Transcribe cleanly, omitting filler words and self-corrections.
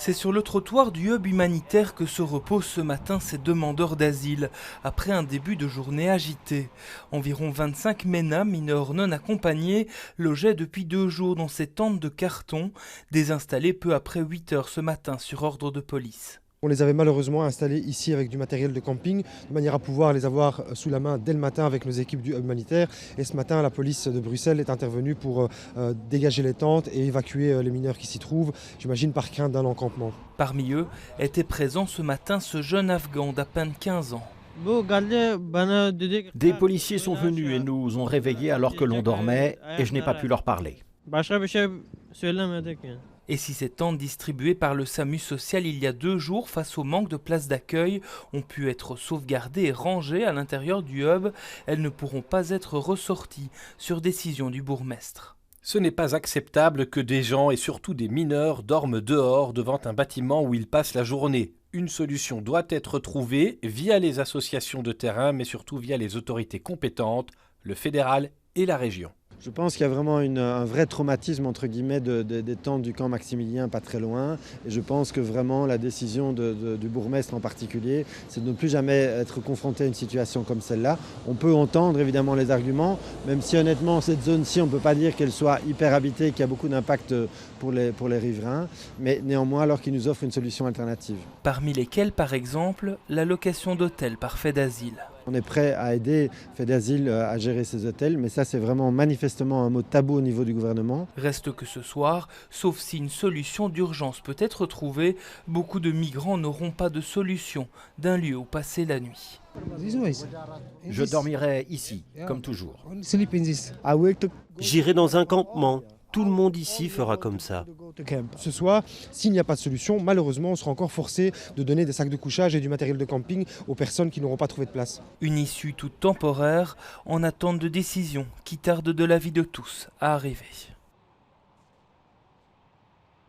C'est sur le trottoir du hub humanitaire que se reposent ce matin ces demandeurs d'asile, après un début de journée agité. Environ 25 MENA, mineurs non accompagnés, logeaient depuis 2 jours dans ces tentes de carton, désinstallées peu après 8 heures ce matin sur ordre de police. On les avait malheureusement installés ici avec du matériel de camping, de manière à pouvoir les avoir sous la main dès le matin avec nos équipes du hub humanitaire. Et ce matin, la police de Bruxelles est intervenue pour dégager les tentes et évacuer les mineurs qui s'y trouvent, j'imagine par crainte d'un encampement. Parmi eux était présent ce matin ce jeune Afghan d'à peine 15 ans. Des policiers sont venus et nous ont réveillés alors que l'on dormait et je n'ai pas pu leur parler. Et si ces tentes distribuées par le SAMU social il y a 2 jours face au manque de places d'accueil ont pu être sauvegardées et rangées à l'intérieur du hub, elles ne pourront pas être ressorties sur décision du bourgmestre. Ce n'est pas acceptable que des gens et surtout des mineurs dorment dehors devant un bâtiment où ils passent la journée. Une solution doit être trouvée via les associations de terrain mais surtout via les autorités compétentes, le fédéral et la région. Je pense qu'il y a vraiment un vrai traumatisme entre guillemets des tentes du camp Maximilien pas très loin. Et je pense que vraiment la décision du bourgmestre en particulier, c'est de ne plus jamais être confronté à une situation comme celle-là. On peut entendre évidemment les arguments, même si honnêtement cette zone-ci, on ne peut pas dire qu'elle soit hyper habitée, qu'il y a beaucoup d'impact pour les riverains. Mais néanmoins, alors qu'ils nous offrent une solution alternative. Parmi lesquels, par exemple, la location d'hôtels par fait d'asile. On est prêt à aider Fait d'Asile à gérer ces hôtels, mais ça c'est vraiment manifestement un mot tabou au niveau du gouvernement. Reste que ce soir, sauf si une solution d'urgence peut être trouvée, beaucoup de migrants n'auront pas de solution d'un lieu où passer la nuit. Je dormirai ici, comme toujours. J'irai dans un campement. Tout le monde ici fera comme ça. Ce soir, s'il n'y a pas de solution, malheureusement, on sera encore forcé de donner des sacs de couchage et du matériel de camping aux personnes qui n'auront pas trouvé de place. Une issue toute temporaire en attente de décision qui tarde de l'avis de tous à arriver.